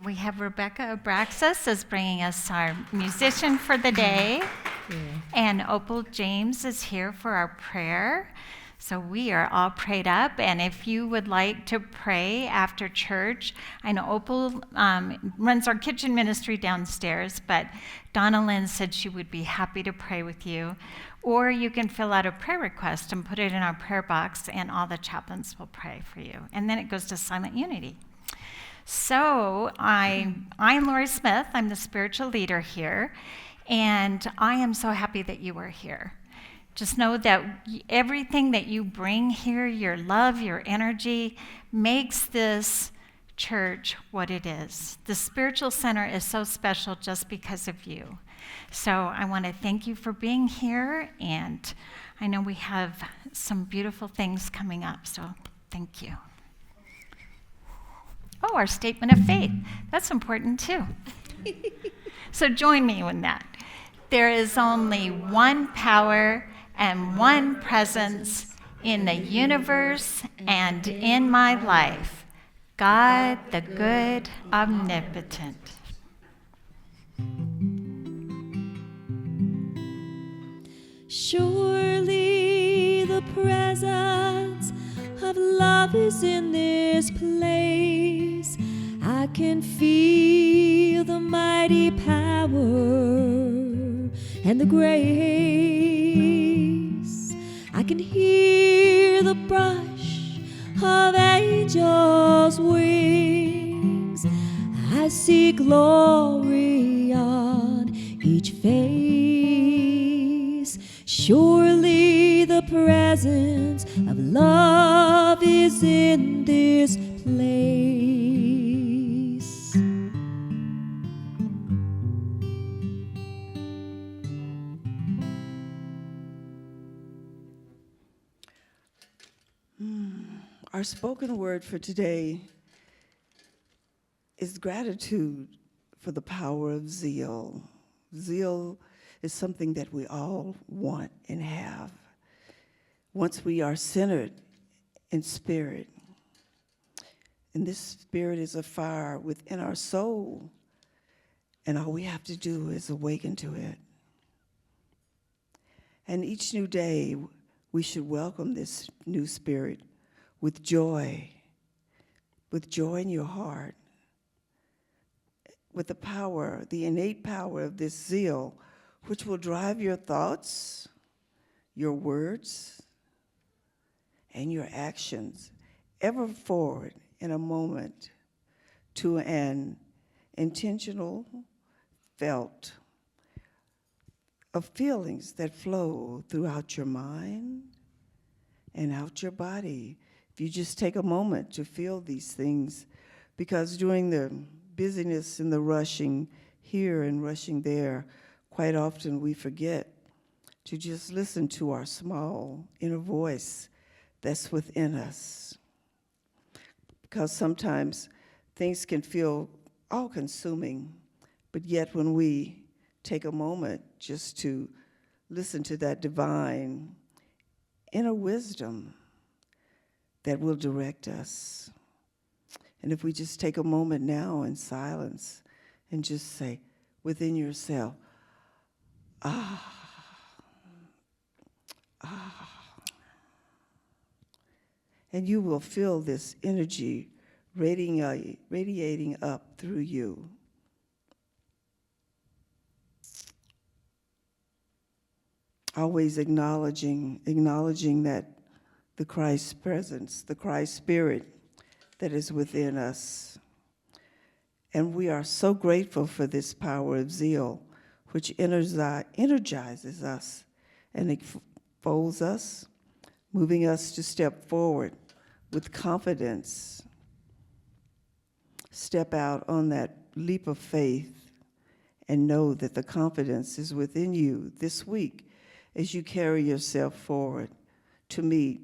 We have Rebecca Abraxas is bringing us our musician for the day, and Opal James is here for our prayer. So we are all prayed up, and if you would like to pray after church, I know Opal runs our kitchen ministry downstairs, but Donna Lynn said she would be happy to pray with you. Or you can fill out a prayer request and put it in our prayer box, and all the chaplains will pray for you. And then it goes to silent unity. So I'm Lori Smith. I'm the spiritual leader here, and I am so happy that you are here. Just know that everything that you bring here, your love, your energy, makes this church what it is. The spiritual center is so special just because of you. So I want to thank you for being here, and I know we have some beautiful things coming up, so thank you. Oh, our statement of faith. That's important too. So join me in that. There is only one power and one presence in the universe and in my life. God, the good, omnipotent. Surely the presence of love is in this place. I can feel the mighty power and the grace. I can hear the brush of angels' wings. I see glory on each face. Surely the presence of love is in this place. Our spoken word for today is gratitude for the power of zeal. Zeal is something that we all want and have. Once we are centered in spirit, and this spirit is a fire within our soul, and all we have to do is awaken to it. And each new day, we should welcome this new spirit with joy in your heart, with the power, the innate power of this zeal, which will drive your thoughts, your words, and your actions ever forward in a moment to an intentional felt of feelings that flow throughout your mind and out your body. If you just take a moment to feel these things, because during the busyness and the rushing here and rushing there, quite often we forget to just listen to our small inner voice that's within us. Because sometimes things can feel all-consuming, but yet when we take a moment just to listen to that divine inner wisdom that will direct us. And if we just take a moment now in silence and just say within yourself, ah, ah, and you will feel this energy radiating up through you. Always acknowledging that the Christ presence, the Christ spirit that is within us. And we are so grateful for this power of zeal, which energizes us and exfolds us, moving us to step forward with confidence. Step out on that leap of faith and know that the confidence is within you this week as you carry yourself forward to meet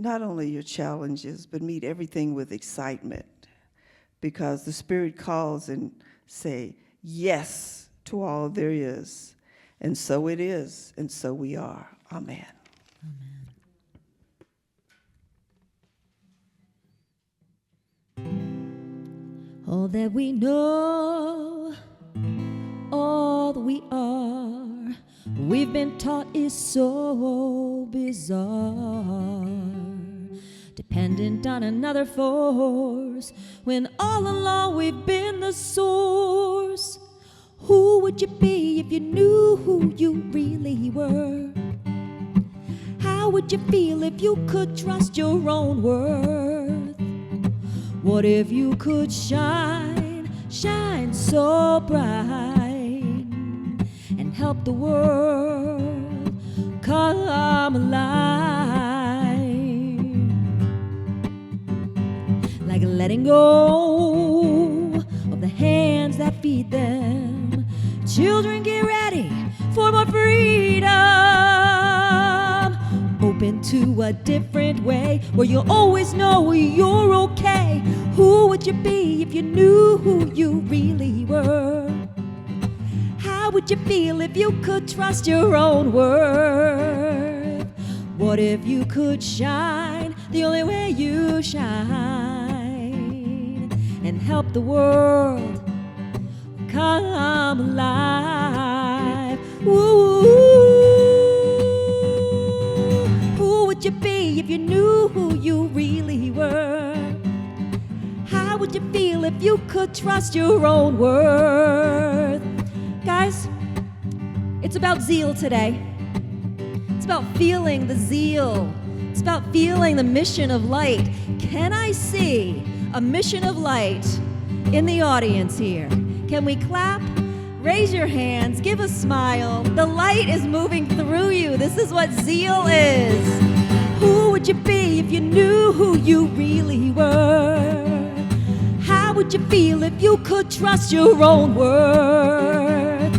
not only your challenges, but meet everything with excitement, because the Spirit calls and say yes to all there is. And so it is, and so we are. Amen. Amen. all that we know, all that we are, we've been taught is so bizarre. Dependent on another force, when all along we've been the source. Who would you be if you knew who you really were? How would you feel if you could trust your own worth? What if you could shine, shine so bright, and help the world come alive? Like letting go of the hands that feed them. Children, get ready for more freedom. Open to a different way where you'll always know you're okay. Who would you be if you knew who you really were? How would you feel if you could trust your own worth? What if you could shine the only way you shine, and help the world come alive? Ooh. Who would you be if you knew who you really were? How would you feel if you could trust your own worth? Guys, it's about zeal today. It's about feeling the zeal. It's about feeling the mission of light. Can I see a mission of light in the audience here? Can we clap? Raise your hands, give a smile. The light is moving through you. This is what zeal is. Who would you be if you knew who you really were? How would you feel if you could trust your own worth?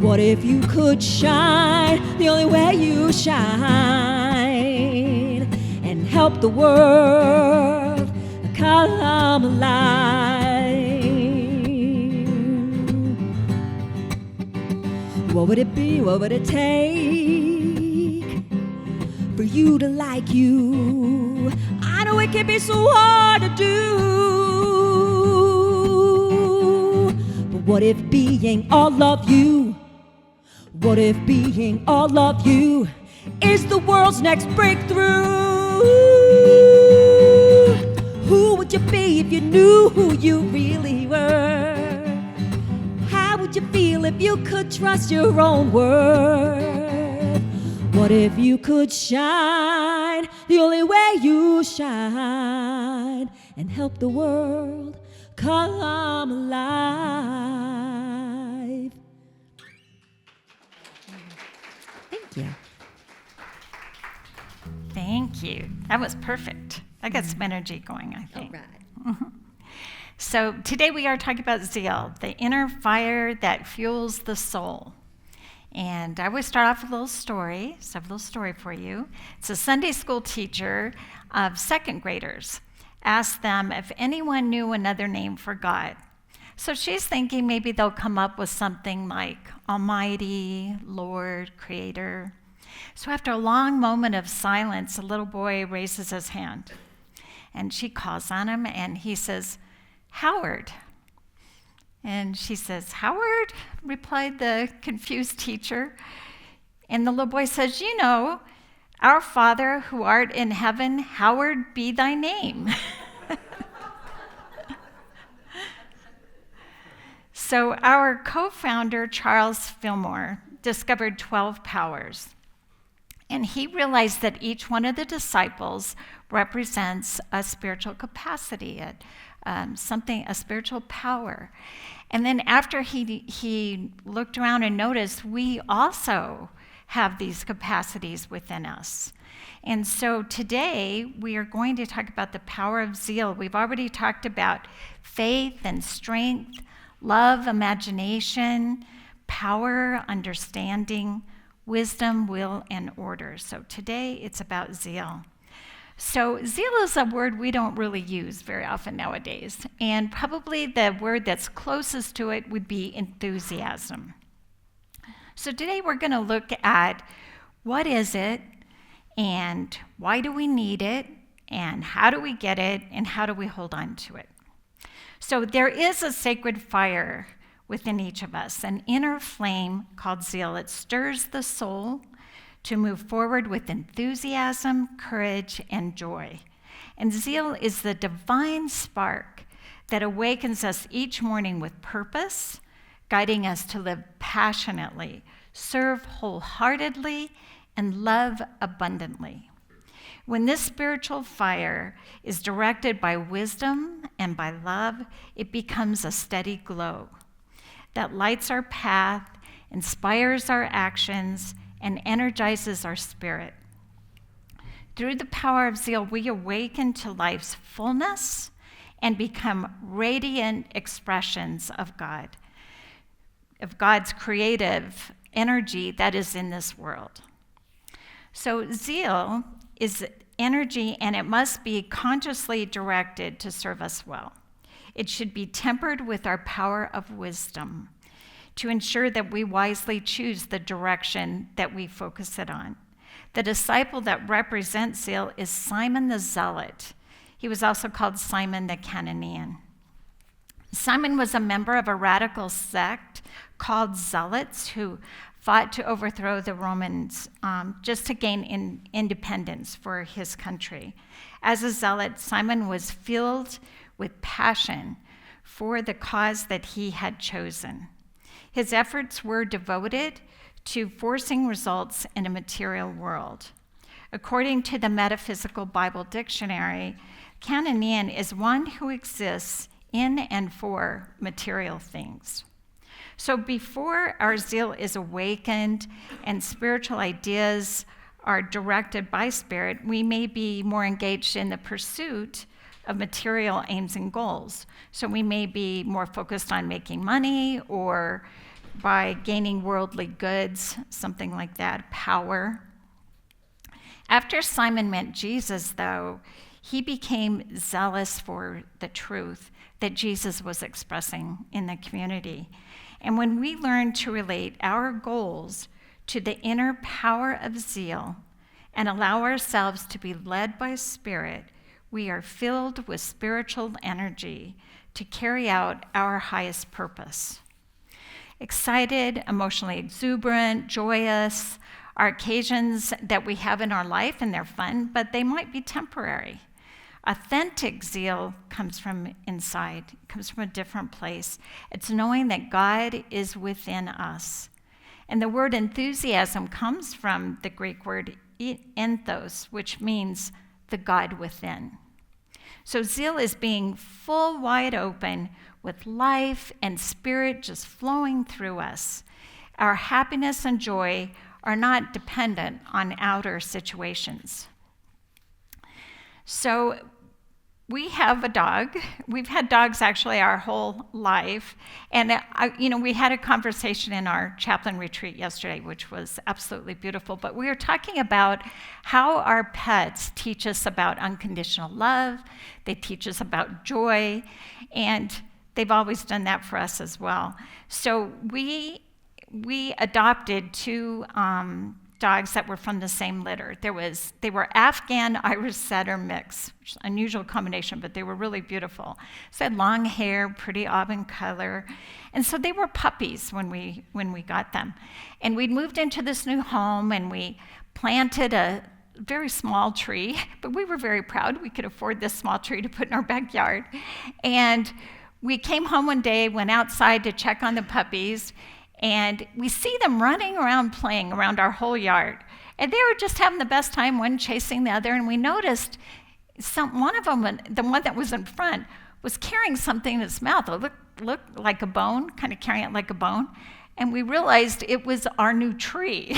What if you could shine the only way you shine, and help the world come alive? What would it be? What would it take for you to like you? I know it can be so hard to do, but what if being all of you? What if being all of you is the world's next breakthrough? Who would you be if you knew who you really were? How would you feel if you could trust your own worth? What if you could shine the only way you shine, and help the world come alive? Thank you. Thank you. That was perfect. I got some energy going, I think. All right. So today we are talking about zeal, the inner fire that fuels the soul. And I would start off with a little story. So I have a little story for you. It's a Sunday school teacher of second graders asked them if anyone knew another name for God. So she's thinking maybe they'll come up with something like Almighty, Lord, Creator. So after a long moment of silence, a little boy raises his hand. And she calls on him, and he says, Howard. And she says, Howard? Replied the confused teacher. And the little boy says, You know, our Father who art in heaven, hallowed be thy name. So our co-founder, Charles Fillmore, discovered 12 powers. And he realized that each one of the disciples represents a spiritual capacity, a spiritual power. And then after he looked around and noticed, we also have these capacities within us. And so today we are going to talk about the power of zeal. We've already talked about faith and strength, love, imagination, power, understanding, wisdom, will, and order. So today it's about zeal. So zeal is a word we don't really use very often nowadays. And probably the word that's closest to it would be enthusiasm. So today we're going to look at what is it, and why do we need it, and how do we get it, and how do we hold on to it. So there is a sacred fire within each of us, an inner flame called zeal. It stirs the soul to move forward with enthusiasm, courage, and joy. And zeal is the divine spark that awakens us each morning with purpose, guiding us to live passionately, serve wholeheartedly, and love abundantly. When this spiritual fire is directed by wisdom and by love, it becomes a steady glow that lights our path, inspires our actions, and energizes our spirit. Through the power of zeal, we awaken to life's fullness and become radiant expressions of God, of God's creative energy that is in this world. So zeal is energy, and it must be consciously directed to serve us well. It should be tempered with our power of wisdom to ensure that we wisely choose the direction that we focus it on. The disciple that represents zeal is Simon the Zealot. He was also called Simon the Cananean. Simon was a member of a radical sect called Zealots who fought to overthrow the Romans just to gain independence for his country. As a zealot, Simon was filled with passion for the cause that he had chosen. His efforts were devoted to forcing results in a material world. According to the Metaphysical Bible Dictionary, Cananean is one who exists in and for material things. So before our zeal is awakened and spiritual ideas are directed by Spirit, we may be more engaged in the pursuit of material aims and goals. So we may be more focused on making money or by gaining worldly goods, something like that, power. After Simon met Jesus, though, he became zealous for the truth that Jesus was expressing in the community. And when we learn to relate our goals to the inner power of zeal and allow ourselves to be led by Spirit, we are filled with spiritual energy to carry out our highest purpose. Excited, emotionally exuberant, joyous are occasions that we have in our life, and they're fun, but they might be temporary. Authentic zeal comes from inside, it comes from a different place. It's knowing that God is within us. And the word enthusiasm comes from the Greek word enthos, which means the God within. So zeal is being full wide open with life and spirit just flowing through us. Our happiness and joy are not dependent on outer situations. So we have a dog. We've had dogs actually our whole life. And we had a conversation in our chaplain retreat yesterday, which was absolutely beautiful. But we were talking about how our pets teach us about unconditional love. They teach us about joy. And they've always done that for us as well. So we adopted two dogs that were from the same litter. They were Afghan Irish Setter mix, which is an unusual combination, but they were really beautiful. So they had long hair, pretty auburn color, and so they were puppies when we got them. And we'd moved into this new home, and we planted a very small tree, but we were very proud we could afford this small tree to put in our backyard. And we came home one day, went outside to check on the puppies, and we see them running around playing around our whole yard. And they were just having the best time, one chasing the other, and we noticed one of them, the one that was in front, was carrying something in its mouth. It looked like a bone, kind of carrying it like a bone. And we realized it was our new tree.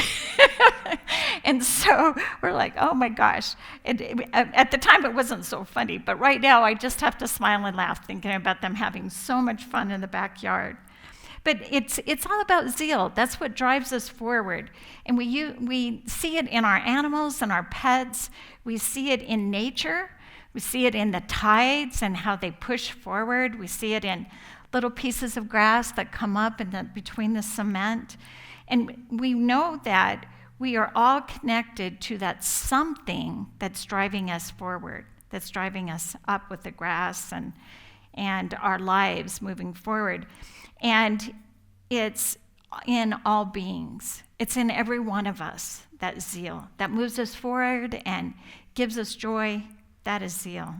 And so we're like, oh my gosh. At the time, it wasn't so funny, but right now I just have to smile and laugh thinking about them having so much fun in the backyard. But it's all about zeal. That's what drives us forward. And we see it in our animals and our pets. We see it in nature. We see it in the tides and how they push forward. We see it in little pieces of grass that come up between the cement. And we know that we are all connected to that something that's driving us forward, that's driving us up with the grass and and our lives moving forward. And it's in all beings. It's in every one of us, that zeal that moves us forward and gives us joy. That is zeal.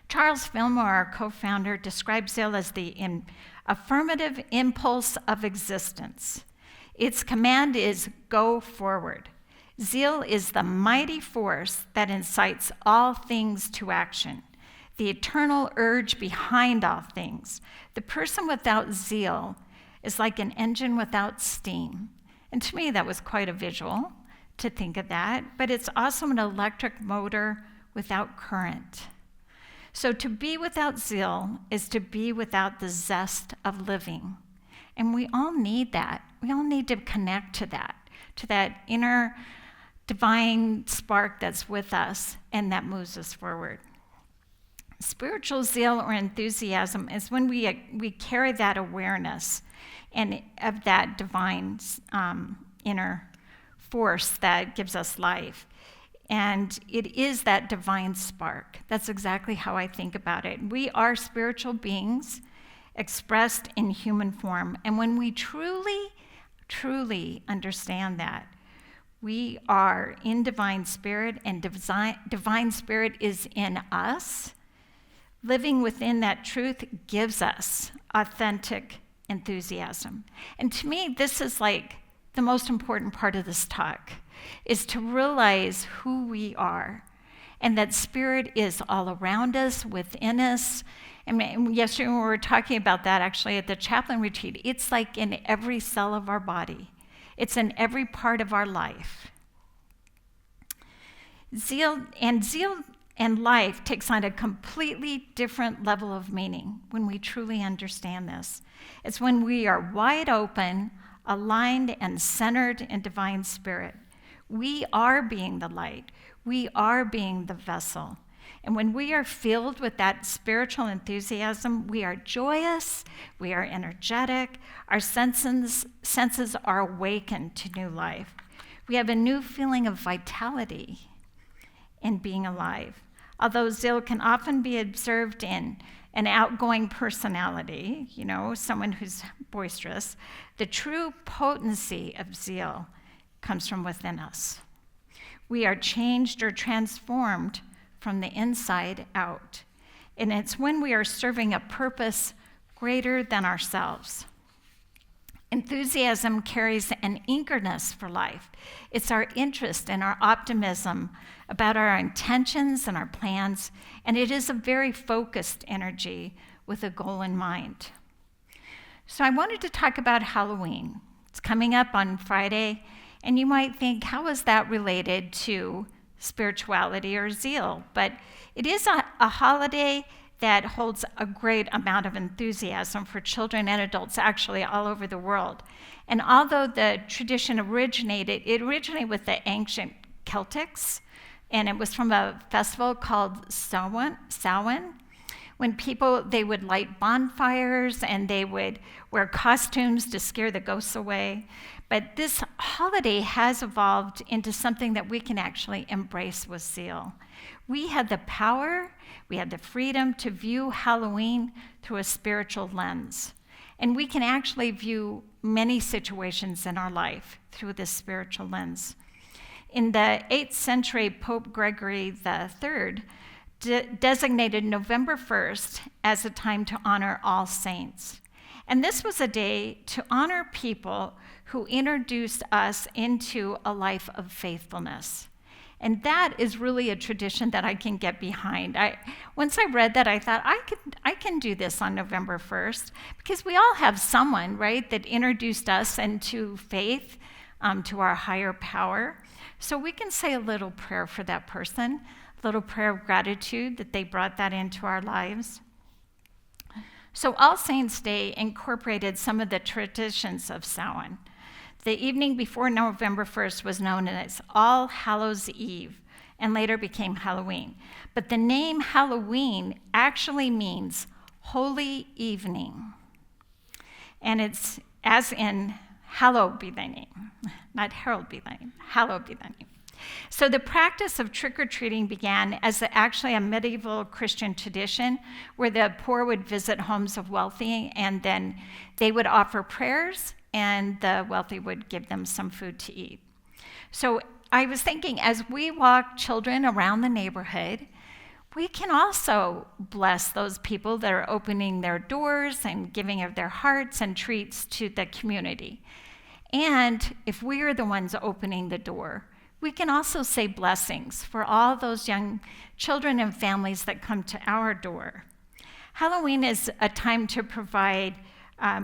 Charles Fillmore, our co-founder, describes zeal as the affirmative impulse of existence. Its command is go forward. Zeal is the mighty force that incites all things to action, the eternal urge behind all things. The person without zeal is like an engine without steam. And to me, that was quite a visual to think of that, but it's also an electric motor without current. So to be without zeal is to be without the zest of living. And we all need that. We all need to connect to that inner divine spark that's with us and that moves us forward. Spiritual zeal or enthusiasm is when we carry that awareness and of that divine inner force that gives us life. And it is that divine spark. That's exactly how I think about it. We are spiritual beings expressed in human form. And when we truly, truly understand that, we are in divine spirit, and divine spirit is in us. Living within that truth gives us authentic enthusiasm. And to me, this is like the most important part of this talk, is to realize who we are and that spirit is all around us, within us. And yesterday when we were talking about that actually at the chaplain retreat, it's like in every cell of our body. It's in every part of our life. Zeal and life takes on a completely different level of meaning when we truly understand this. It's when we are wide open, aligned, and centered in divine spirit. We are being the light. We are being the vessel. And when we are filled with that spiritual enthusiasm, we are joyous, we are energetic, our senses are awakened to new life. We have a new feeling of vitality in being alive. Although zeal can often be observed in an outgoing personality, someone who's boisterous, the true potency of zeal comes from within us. We are changed or transformed from the inside out. And it's when we are serving a purpose greater than ourselves. Enthusiasm carries an eagerness for life. It's our interest and our optimism about our intentions and our plans, and it is a very focused energy with a goal in mind. So I wanted to talk about Halloween. It's coming up on Friday, and you might think, how is that related to spirituality or zeal? But it is a holiday that holds a great amount of enthusiasm for children and adults actually all over the world. And although the tradition originated with the ancient Celtics, and it was from a festival called Samhain, when they would light bonfires and they would wear costumes to scare the ghosts away. But this holiday has evolved into something that we can actually embrace with zeal. We have the power, we have the freedom to view Halloween through a spiritual lens. And we can actually view many situations in our life through this spiritual lens. In the 8th century, Pope Gregory III designated November 1st as a time to honor all saints. And this was a day to honor people who introduced us into a life of faithfulness. And that is really a tradition that I can get behind. Once I read that, I thought, I can do this on November 1st, because we all have someone, right, that introduced us into faith, to our higher power. So we can say a little prayer for that person, a little prayer of gratitude that they brought that into our lives. So All Saints' Day incorporated some of the traditions of Samhain. The evening before November 1st was known as All Hallows' Eve, and later became Halloween. But the name Halloween actually means holy evening. And it's as in hallowed be thy name, not herald be thy name, hallowed be thy name. So the practice of trick-or-treating began as actually a medieval Christian tradition where the poor would visit homes of wealthy, and then they would offer prayers, and the wealthy would give them some food to eat. So I was thinking, as we walk children around the neighborhood, we can also bless those people that are opening their doors and giving of their hearts and treats to the community. And if we are the ones opening the door, we can also say blessings for all those young children and families that come to our door. Halloween is a time to provide,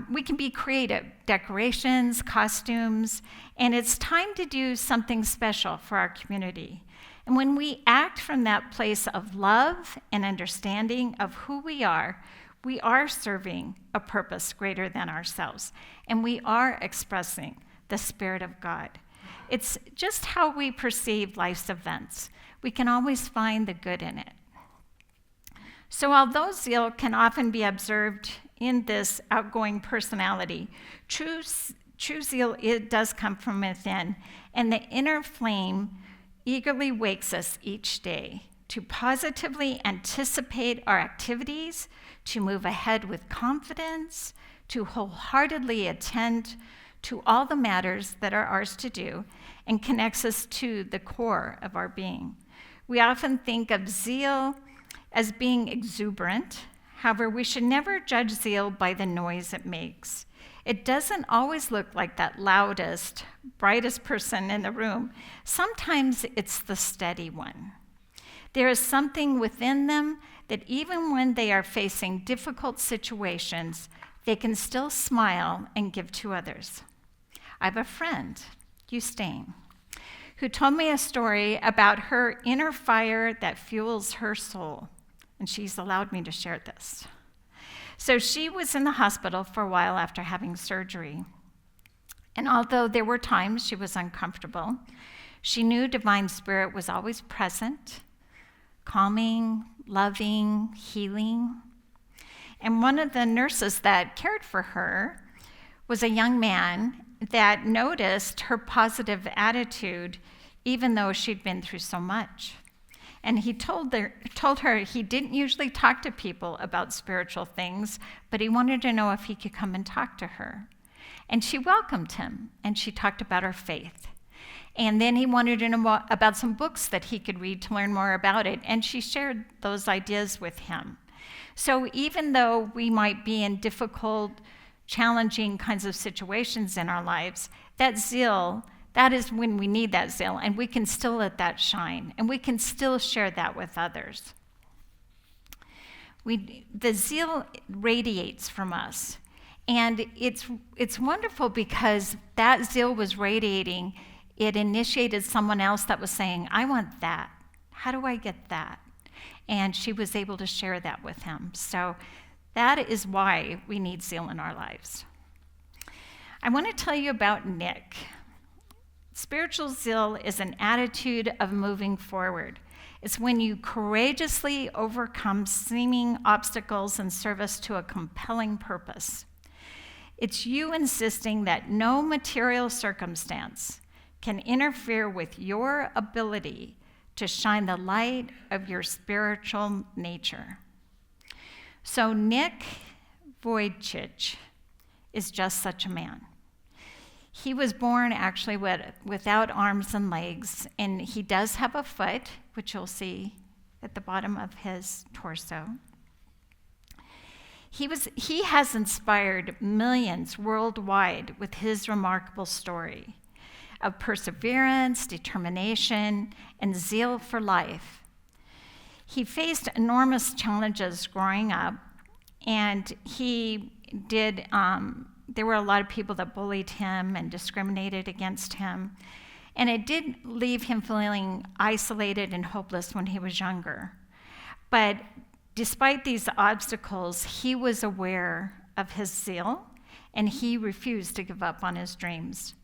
we can be creative, decorations, costumes, and it's time to do something special for our community. And when we act from that place of love and understanding of who we are serving a purpose greater than ourselves, and we are expressing the Spirit of God. It's just how we perceive life's events. We can always find the good in it. So although zeal can often be observed in this outgoing personality, true zeal, it does come from within, and the inner flame eagerly wakes us each day to positively anticipate our activities, to move ahead with confidence, to wholeheartedly attend to all the matters that are ours to do, and connects us to the core of our being. We often think of zeal as being exuberant. However, we should never judge zeal by the noise it makes. It doesn't always look like that loudest, brightest person in the room. Sometimes it's the steady one. There is something within them that even when they are facing difficult situations, they can still smile and give to others. I have a friend, Ustaine, who told me a story about her inner fire that fuels her soul, and she's allowed me to share this. So she was in the hospital for a while after having surgery. And although there were times she was uncomfortable, she knew Divine Spirit was always present, calming, loving, healing. And one of the nurses that cared for her was a young man that noticed her positive attitude, even though she'd been through so much. And he told her he didn't usually talk to people about spiritual things, but he wanted to know if he could come and talk to her. And she welcomed him, and she talked about her faith. And then he wanted to know about some books that he could read to learn more about it, and she shared those ideas with him. So even though we might be in difficult, challenging kinds of situations in our lives, that zeal, that is when we need that zeal, and we can still let that shine, and we can still share that with others. The zeal radiates from us, and it's wonderful because that zeal was radiating. It initiated someone else that was saying, I want that. How do I get that? And she was able to share that with him. So that is why we need zeal in our lives. I want to tell you about Nick. Spiritual zeal is an attitude of moving forward. It's when you courageously overcome seeming obstacles in service to a compelling purpose. It's you insisting that no material circumstance can interfere with your ability to shine the light of your spiritual nature. So Nick Vujicic is just such a man. He was born actually without arms and legs, and he does have a foot, which you'll see at the bottom of his torso. He has inspired millions worldwide with his remarkable story of perseverance, determination, and zeal for life. He faced enormous challenges growing up, and there were a lot of people that bullied him and discriminated against him, and it did leave him feeling isolated and hopeless when he was younger. But despite these obstacles, he was aware of his zeal, and he refused to give up on his dreams.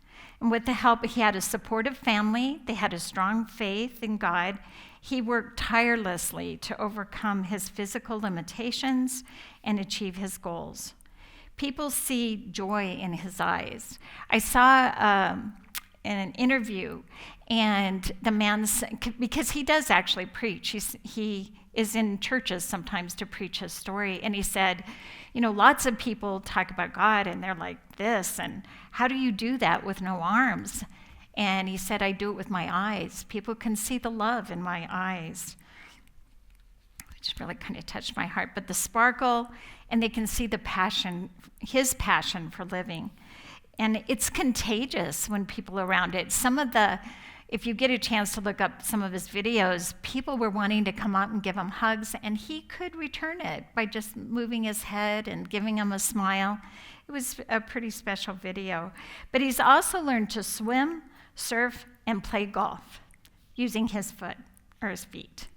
And with the help, he had a supportive family, they had a strong faith in God. He worked tirelessly to overcome his physical limitations and achieve his goals. People see joy in his eyes. I saw an interview, and the man, because he does actually preach, he is in churches sometimes to preach his story, and he said, lots of people talk about God and they're like this, and how do you do that with no arms? And he said, I do it with my eyes. People can see the love in my eyes, which really kind of touched my heart. But the sparkle, and they can see the passion, his passion for living. And it's contagious when people are around it. If you get a chance to look up some of his videos, people were wanting to come up and give him hugs, and he could return it by just moving his head and giving him a smile. It was a pretty special video. But he's also learned to swim, surf, and play golf using his feet.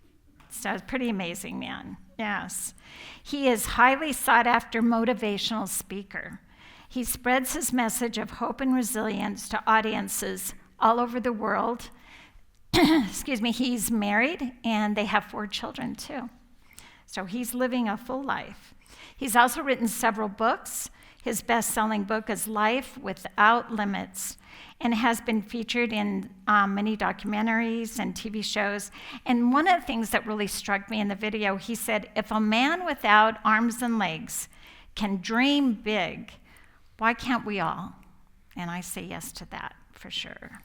So it's a pretty amazing man, yes. He is highly sought after motivational speaker. He spreads his message of hope and resilience to audiences all over the world. Excuse me, he's married and they have 4 children too. So he's living a full life. He's also written several books. His best-selling book is Life Without Limits, and has been featured in many documentaries and TV shows. And one of the things that really struck me in the video, he said, if a man without arms and legs can dream big, why can't we all? And I say yes to that, for sure.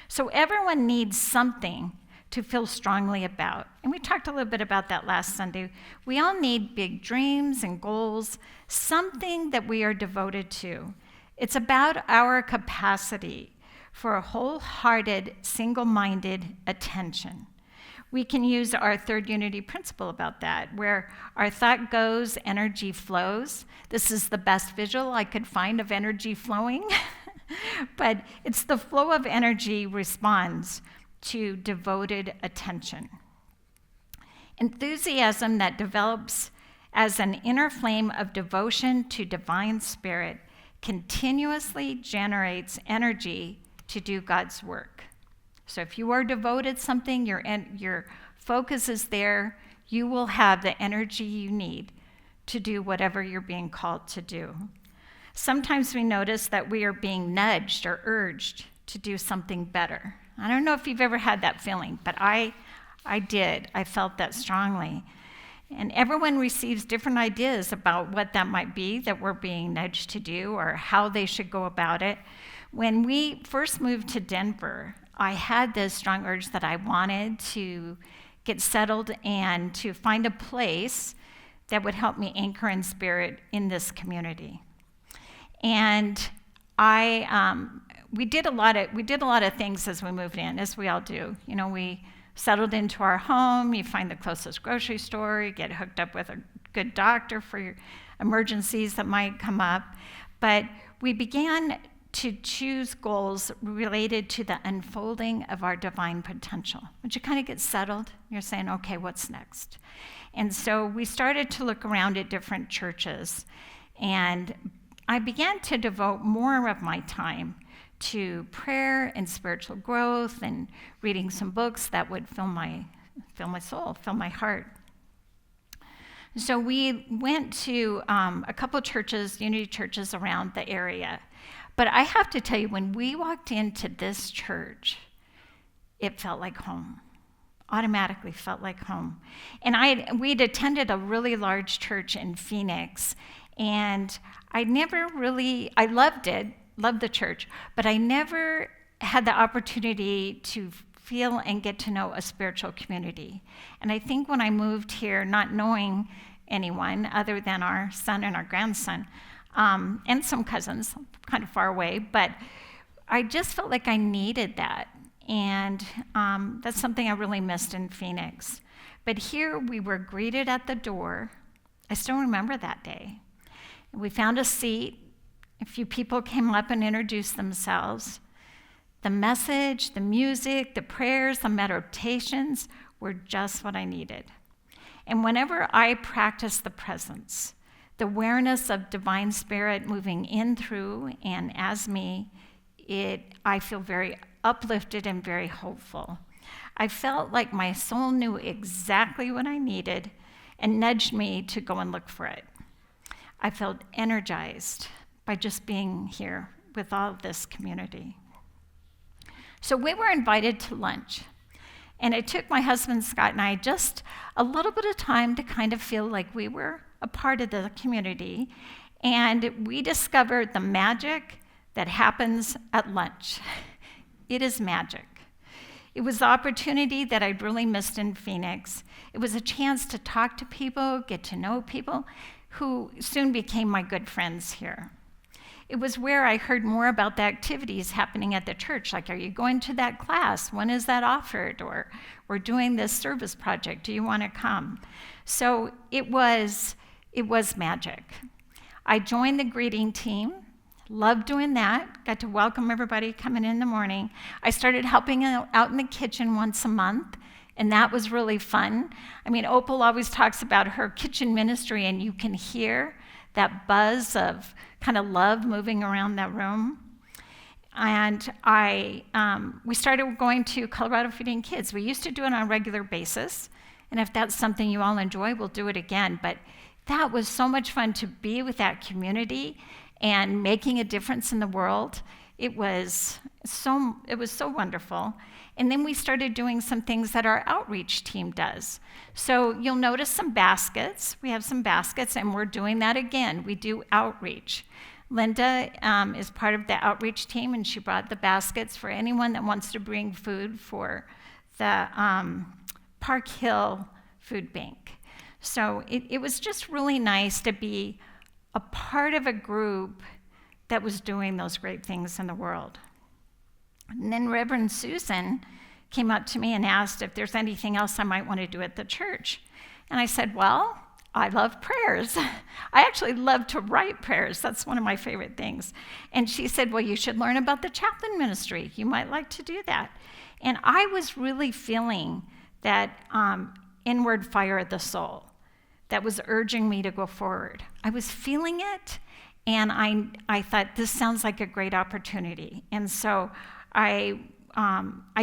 So everyone needs something to feel strongly about. And we talked a little bit about that last Sunday. We all need big dreams and goals, something that we are devoted to. It's about our capacity for a wholehearted, single-minded attention. We can use our third unity principle about that, where our thought goes, energy flows. This is the best visual I could find of energy flowing. But it's the flow of energy responds to devoted attention. Enthusiasm that develops as an inner flame of devotion to divine spirit continuously generates energy to do God's work. So if you are devoted to something, your focus is there, you will have the energy you need to do whatever you're being called to do. Sometimes we notice that we are being nudged or urged to do something better. I don't know if you've ever had that feeling, but I did. I felt that strongly. And everyone receives different ideas about what that might be that we're being nudged to do or how they should go about it. When we first moved to Denver, I had this strong urge that I wanted to get settled and to find a place that would help me anchor in spirit in this community. And we did a lot of things as we moved in, as we all do. We settled into our home, you find the closest grocery store, you get hooked up with a good doctor for your emergencies that might come up. But we began to choose goals related to the unfolding of our divine potential. Once you kind of get settled, you're saying, okay, what's next? And so we started to look around at different churches, and I began to devote more of my time to prayer and spiritual growth and reading some books that would fill my soul, fill my heart. So we went to a couple churches, unity churches around the area. But I have to tell you, when we walked into this church, it felt like home. Automatically felt like home. And we'd attended a really large church in Phoenix, and I loved it, loved the church, but I never had the opportunity to feel and get to know a spiritual community. And I think when I moved here, not knowing anyone other than our son and our grandson, and some cousins, kind of far away, but I just felt like I needed that. And that's something I really missed in Phoenix. But here we were greeted at the door. I still remember that day. We found a seat. A few people came up and introduced themselves. The message, the music, the prayers, the meditations were just what I needed. And whenever I practice the presence, the awareness of divine spirit moving in, through, and as me, I feel very uplifted and very hopeful. I felt like my soul knew exactly what I needed and nudged me to go and look for it. I felt energized by just being here with all of this community. So we were invited to lunch. And it took my husband Scott and I just a little bit of time to kind of feel like we were a part of the community. And we discovered the magic that happens at lunch. It is magic. It was the opportunity that I'd really missed in Phoenix. It was a chance to talk to people, get to know people who soon became my good friends here. It was where I heard more about the activities happening at the church, like, are you going to that class? When is that offered? Or we're doing this service project. Do you want to come? So it was magic. I joined the greeting team. Loved doing that. Got to welcome everybody coming in the morning. I started helping out in the kitchen once a month, and that was really fun. I mean, Opal always talks about her kitchen ministry, and you can hear that buzz of kind of love moving around that room. And we started going to Colorado Feeding Kids. We used to do it on a regular basis, and if that's something you all enjoy, we'll do it again. But that was so much fun to be with that community and making a difference in the world. It was so wonderful. And then we started doing some things that our outreach team does. So you'll notice some baskets. We have some baskets, and we're doing that again. We do outreach. Linda is part of the outreach team, and she brought the baskets for anyone that wants to bring food for the Park Hill Food Bank. So it was just really nice to be a part of a group that was doing those great things in the world. And then Reverend Susan came up to me and asked if there's anything else I might want to do at the church. And I said, well, I love prayers. I actually love to write prayers. That's one of my favorite things. And she said, well, you should learn about the chaplain ministry. You might like to do that. And I was really feeling that inward fire of the soul that was urging me to go forward. I was feeling it, and I thought, this sounds like a great opportunity. And so I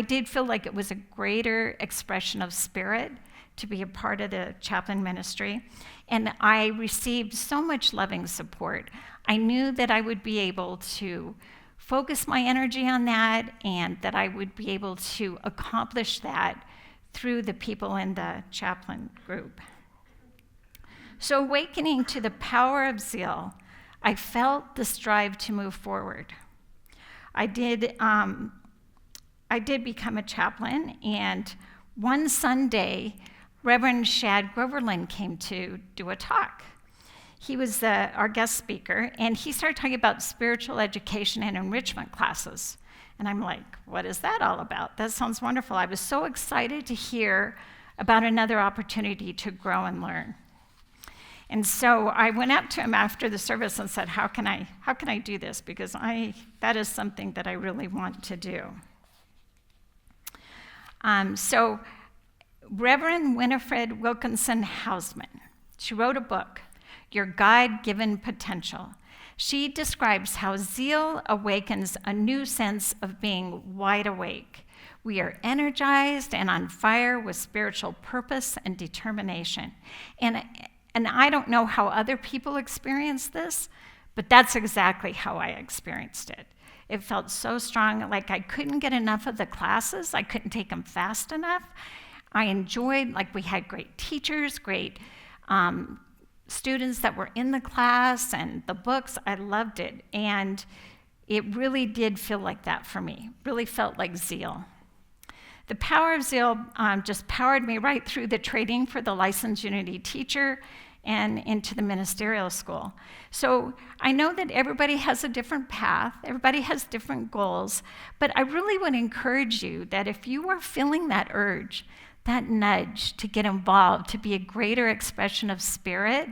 did feel like it was a greater expression of spirit to be a part of the chaplain ministry. And I received so much loving support. I knew that I would be able to focus my energy on that, and that I would be able to accomplish that through the people in the chaplain group. So awakening to the power of zeal, I felt this drive to move forward. I did become a chaplain, and one Sunday, Reverend Shad Groverland came to do a talk. He was our guest speaker, and he started talking about spiritual education and enrichment classes. And I'm like, what is that all about? That sounds wonderful. I was so excited to hear about another opportunity to grow and learn. And so I went up to him after the service and said, how can I do this? Because that is something that I really want to do. So Reverend Winifred Wilkinson Hausman, she wrote a book, Your God-Given Potential. She describes how zeal awakens a new sense of being wide awake. We are energized and on fire with spiritual purpose and determination. And I don't know how other people experience this, but that's exactly how I experienced it. It felt so strong, like I couldn't get enough of the classes. I couldn't take them fast enough. I enjoyed, like we had great teachers, great students that were in the class, and the books. I loved it. And it really did feel like that for me. Really felt like zeal. The power of zeal just powered me right through the training for the licensed Unity teacher and into the ministerial school. So I know that everybody has a different path, everybody has different goals, but I really would encourage you that if you are feeling that urge, that nudge to get involved, to be a greater expression of spirit,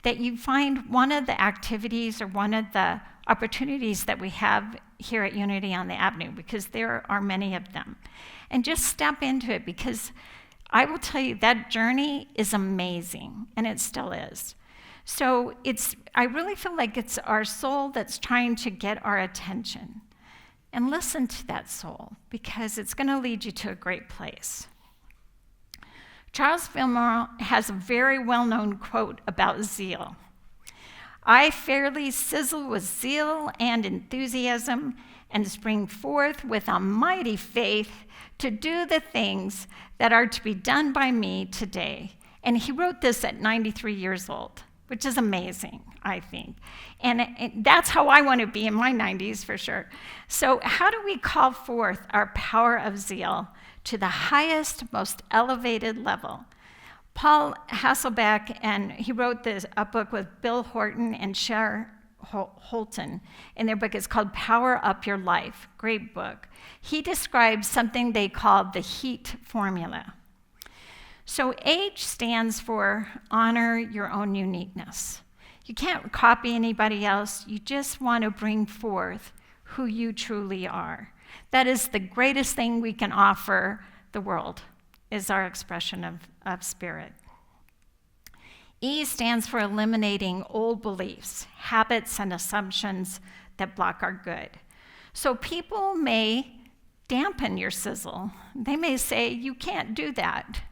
that you find one of the activities or one of the opportunities that we have here at Unity on the Avenue, because there are many of them. And just step into it, because I will tell you that journey is amazing, and it still is. So I really feel like it's our soul that's trying to get our attention. And listen to that soul, because it's going to lead you to a great place. Charles Fillmore has a very well-known quote about zeal. I fairly sizzle with zeal and enthusiasm and spring forth with a mighty faith to do the things that are to be done by me today. And he wrote this at 93 years old, which is amazing, I think. And that's how I want to be in my 90s for sure. So how do we call forth our power of zeal to the highest, most elevated level? Paul Hasselbeck, and he wrote a book with Bill Horton and Cher Holton, and their book is called Power Up Your Life. Great book. He describes something they call the HEAT formula. So H stands for honor your own uniqueness. You can't copy anybody else. You just want to bring forth who you truly are. That is the greatest thing we can offer the world, is our expression of spirit. E stands for eliminating old beliefs, habits, and assumptions that block our good. So people may dampen your sizzle. They may say, you can't do that.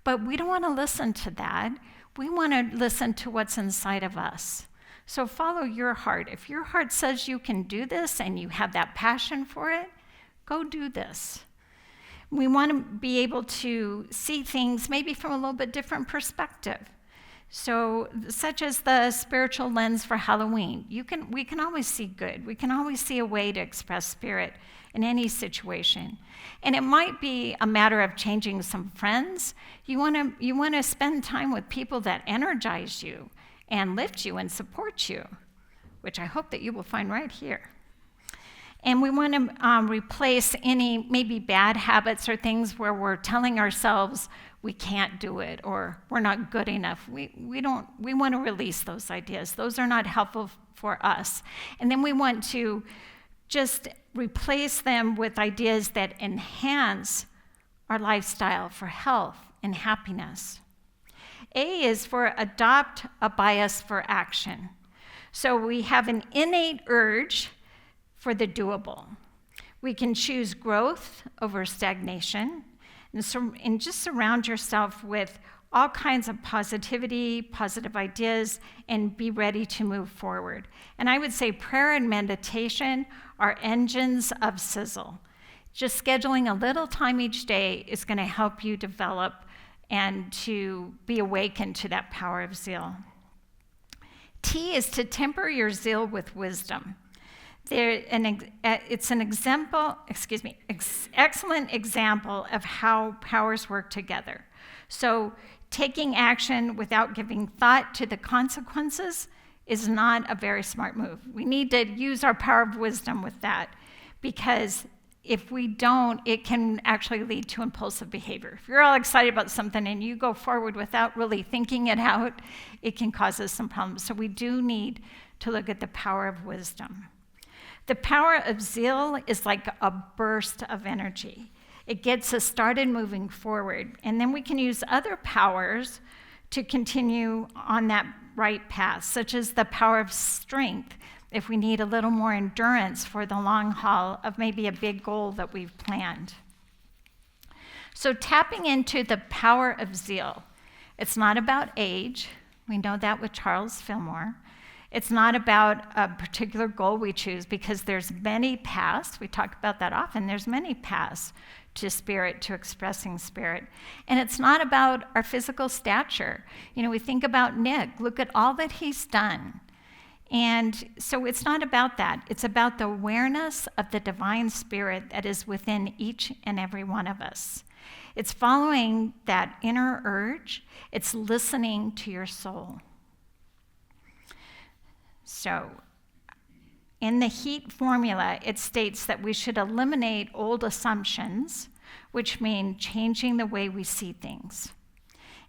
But we don't want to listen to that. We want to listen to what's inside of us. So follow your heart. If your heart says you can do this and you have that passion for it, go do this. We want to be able to see things maybe from a little bit different perspective. So, such as the spiritual lens for Halloween. We can always see good. We can always see a way to express spirit in any situation. And it might be a matter of changing some friends. You want to spend time with people that energize you and lift you and support you, which I hope that you will find right here. And we want to replace any maybe bad habits or things where we're telling ourselves we can't do it or we're not good enough. We want to release those ideas. Those are not helpful for us. And then we want to just replace them with ideas that enhance our lifestyle for health and happiness. A is for adopt a bias for action. So we have an innate urge for the doable. We can choose growth over stagnation, and just surround yourself with all kinds of positivity, positive ideas, and be ready to move forward. And I would say prayer and meditation are engines of sizzle. Just scheduling a little time each day is going to help you develop and to be awakened to that power of zeal. T is to temper your zeal with wisdom. It's an excellent example of how powers work together. So taking action without giving thought to the consequences is not a very smart move. We need to use our power of wisdom with that, because if we don't, it can actually lead to impulsive behavior. If you're all excited about something and you go forward without really thinking it out, it can cause us some problems. So we do need to look at the power of wisdom. The power of zeal is like a burst of energy. It gets us started moving forward, and then we can use other powers to continue on that right path, such as the power of strength, if we need a little more endurance for the long haul of maybe a big goal that we've planned. So tapping into the power of zeal, it's not about age. We know that with Charles Fillmore. It's not about a particular goal we choose, because there's many paths. We talk about that often. There's many paths to spirit, to expressing spirit. And it's not about our physical stature. We think about Nick. Look at all that he's done. And so it's not about that. It's about the awareness of the divine spirit that is within each and every one of us. It's following that inner urge. It's listening to your soul. So, in the HEAT formula, it states that we should eliminate old assumptions, which mean changing the way we see things.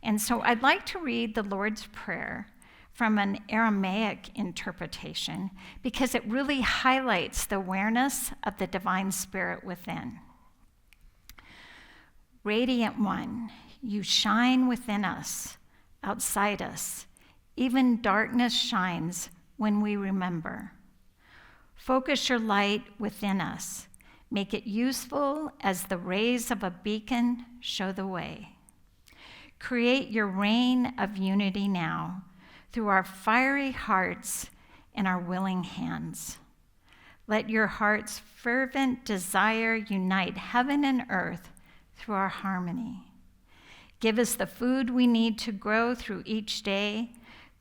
And so I'd like to read the Lord's Prayer from an Aramaic interpretation, because it really highlights the awareness of the divine spirit within. Radiant One, you shine within us, outside us. Even darkness shines when we remember. Focus your light within us. Make it useful as the rays of a beacon show the way. Create your reign of unity now through our fiery hearts and our willing hands. Let your heart's fervent desire unite heaven and earth through our harmony. Give us the food we need to grow through each day,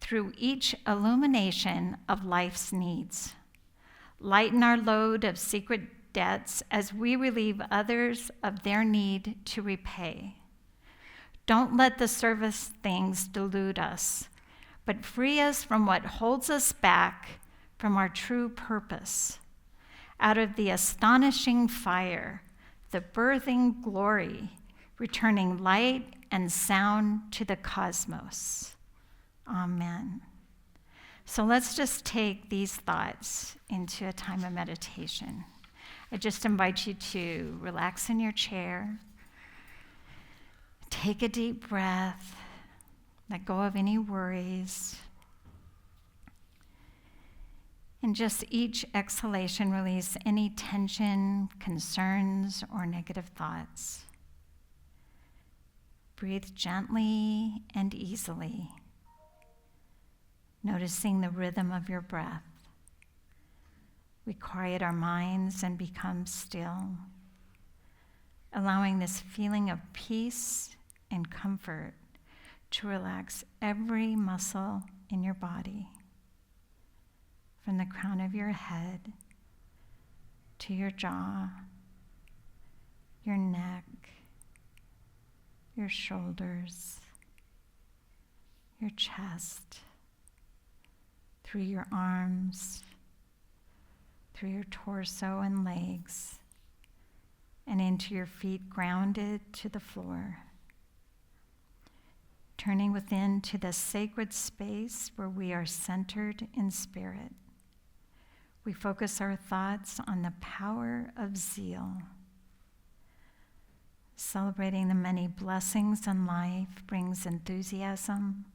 through each illumination of life's needs. Lighten our load of secret debts as we relieve others of their need to repay. Don't let the surface things delude us, but free us from what holds us back from our true purpose. Out of the astonishing fire, the birthing glory, returning light and sound to the cosmos. Amen. So let's just take these thoughts into a time of meditation. I just invite you to relax in your chair, take a deep breath, let go of any worries, and just each exhalation release any tension, concerns, or negative thoughts. Breathe gently and easily, noticing the rhythm of your breath. We quiet our minds and become still, allowing this feeling of peace and comfort to relax every muscle in your body, from the crown of your head to your jaw, your neck, your shoulders, your chest, through your arms, through your torso and legs, and into your feet grounded to the floor. Turning within to the sacred space where we are centered in spirit. We focus our thoughts on the power of zeal. Celebrating the many blessings in life brings enthusiasm,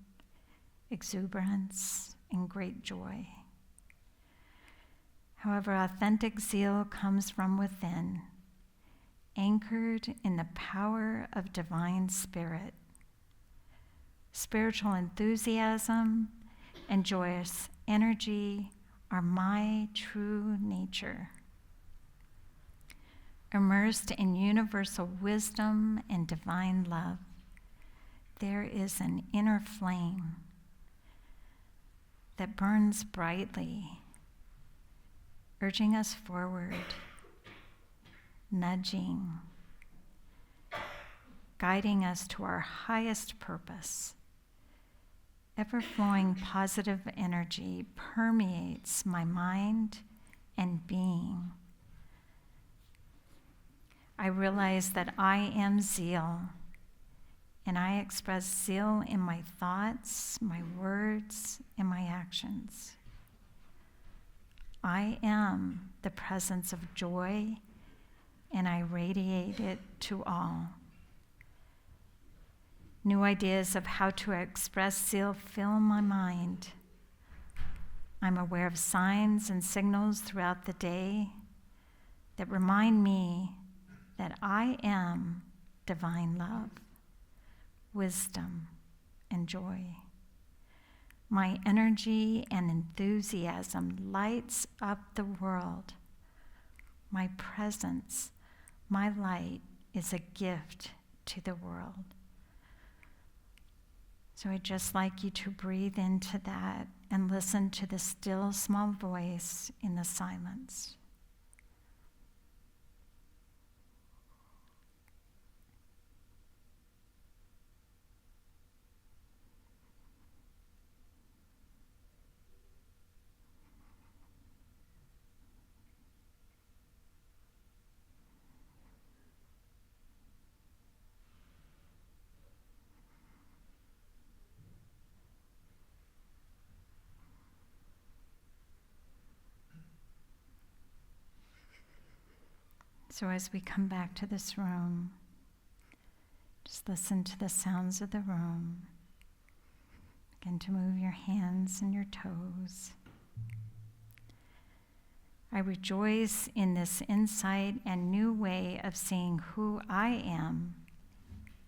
exuberance, and great joy. However, authentic zeal comes from within, anchored in the power of divine spirit. Spiritual enthusiasm and joyous energy are my true nature. Immersed in universal wisdom and divine love, there is an inner flame that burns brightly, urging us forward, nudging, guiding us to our highest purpose. Ever-flowing positive energy permeates my mind and being. I realize that I am zeal, and I express zeal in my thoughts, my words, and my actions. I am the presence of joy, and I radiate it to all. New ideas of how to express zeal fill my mind. I'm aware of signs and signals throughout the day that remind me that I am divine love, wisdom, and joy. My energy and enthusiasm lights up the world. My presence, my light, is a gift to the world. So I'd just like you to breathe into that and listen to the still small voice in the silence. So as we come back to this room, just listen to the sounds of the room. Begin to move your hands and your toes. I rejoice in this insight and new way of seeing who I am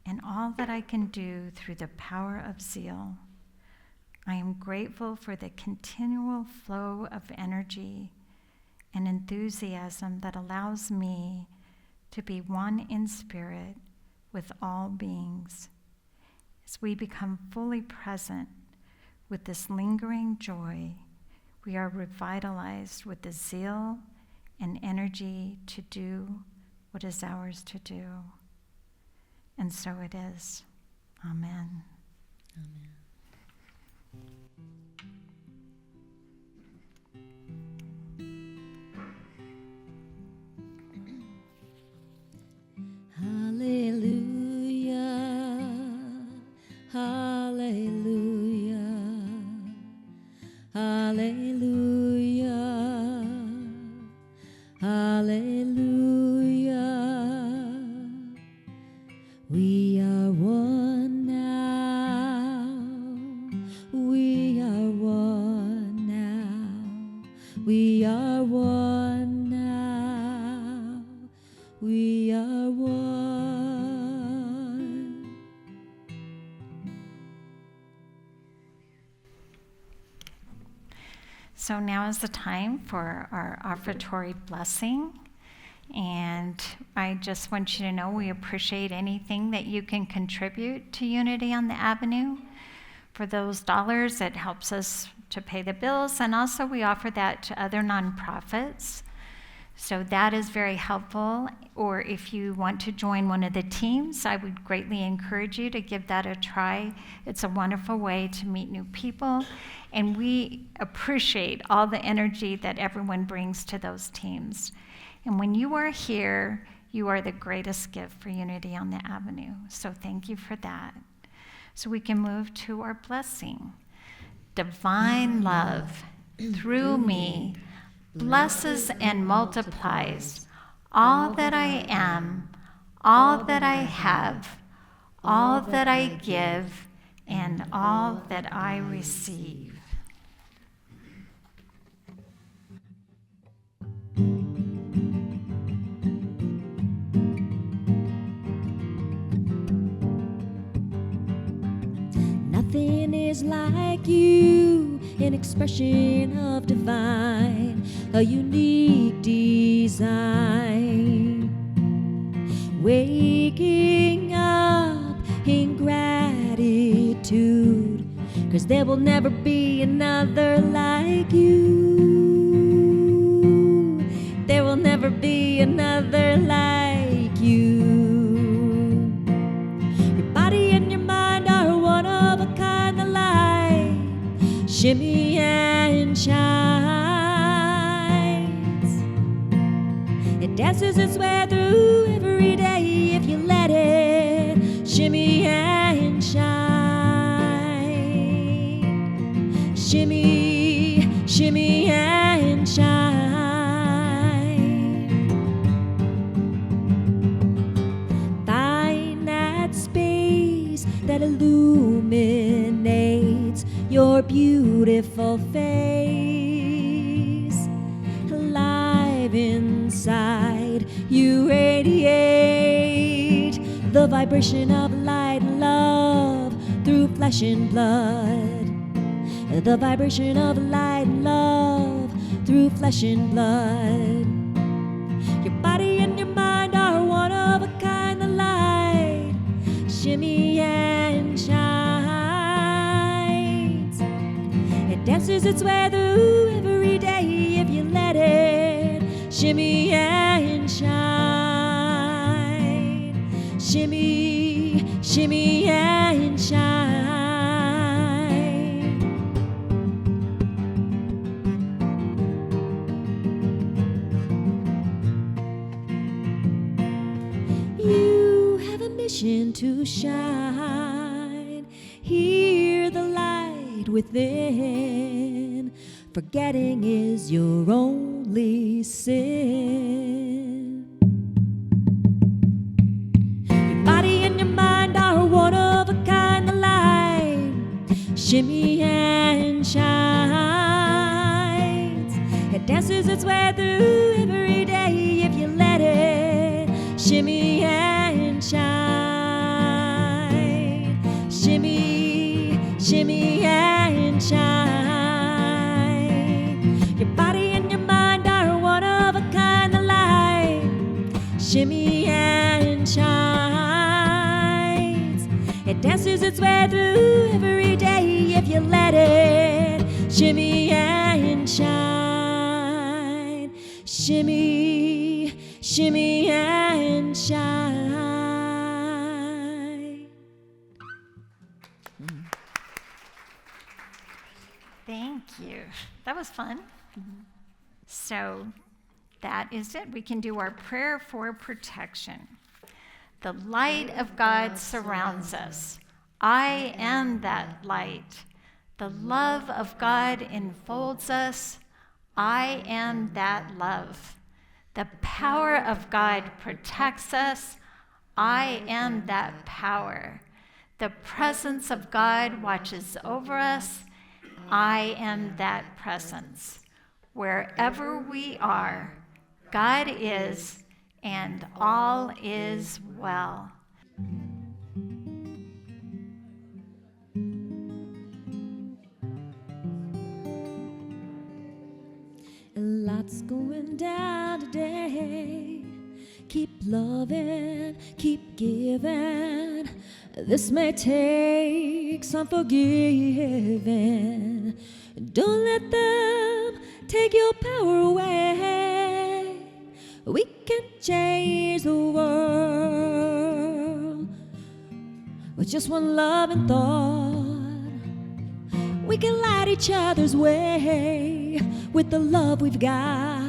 and all that I can do through the power of zeal. I am grateful for the continual flow of energy and enthusiasm that allows me to be one in spirit with all beings. As we become fully present with this lingering joy, we are revitalized with the zeal and energy to do what is ours to do. And so it is. Amen. Amen. Hallelujah, hallelujah, hallelujah, hallelujah. We are one now, we are one now, we are one now, we are one. So now is the time for our offertory blessing. And I just want you to know we appreciate anything that you can contribute to Unity on the Avenue. For those dollars, it helps us to pay the bills, and also we offer that to other nonprofits. So that is very helpful. Or if you want to join one of the teams, I would greatly encourage you to give that a try. It's a wonderful way to meet new people, and we appreciate all the energy that everyone brings to those teams. And when you are here, you are the greatest gift for Unity on the Avenue. So thank you for that. So we can move to our blessing. Divine love through me blesses and multiplies all that I am, all that I have, all that I give, and all that I receive. Nothing is like you, an expression of divine, a unique design. Waking up in gratitude, 'cause there will never be another like you. There will never be another like you. Your body and your mind are one of a kind, the light shimmy and shines. It dances its way through every day if you let it shimmy and shine. Shimmy, shimmy and shine. Find that space that illuminates your beautiful face. Alive inside, you radiate the vibration of light and love through flesh and blood. The vibration of light and love through flesh and blood. Your body and your mind are one of a kind, the light shimmy and shines. It dances its way through every day if you let it shimmy and shine. Shimmy, shimmy and shine. You have a mission to shine. Hear the light within. Forgetting is your only sin. Your body and your mind are one of a kind, the light shimmy and shines. It dances its way through every day if you let it shimmy and shine. Shimmy, shimmy and shine. Your body and your mind are one shimmy and shines. It dances its way through every day if you let it shimmy and shine. Shimmy, shimmy and shine. Thank you. That was fun. So that is it. We can do our prayer for protection. The light of God surrounds us. I am that light. The love of God enfolds us. I am that love. The power of God protects us. I am that power. The presence of God watches over us. I am that presence. Wherever we are, God is, and all is well. Lots going down today. Keep loving, keep giving. This may take some forgiving. Don't let them take your power away. We can change the world with just one loving thought. We can light each other's way with the love we've got.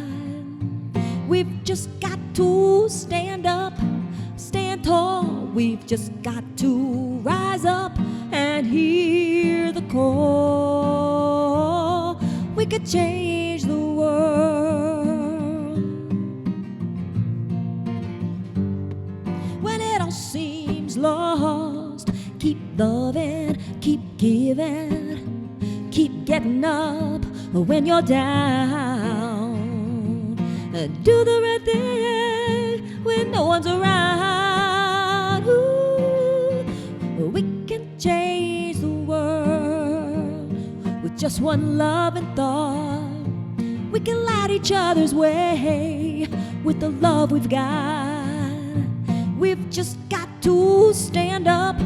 We've just got to stand up, stand tall. We've just got to rise up and hear the call. We could change the world. When it all seems lost, keep loving, keep giving. Keep getting up when you're down. Do the right thing when no one's around. Ooh, we can change the world with just one loving thought. We can light each other's way with the love we've got. We've just got to stand up,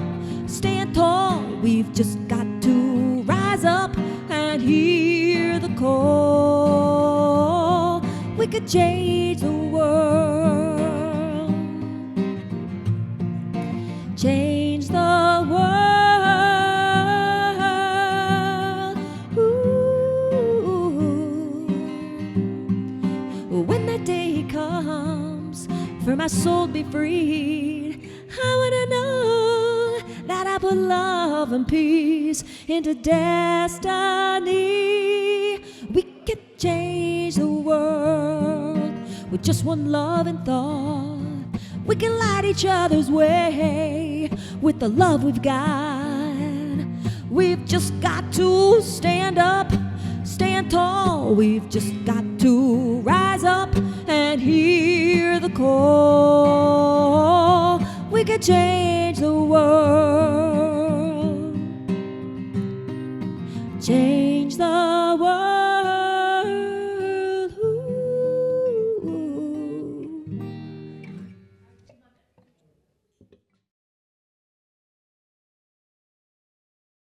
stand tall. We've just got to rise up and hear the call. We could change the world. Change the world. Ooh. When that day comes for my soul to be freed, I wanna know that I put love and peace into destiny. We can change the world with just one loving thought. We can light each other's way with the love we've got. We've just got to stand up, stand tall. We've just got to rise up and hear the call. We can change the world.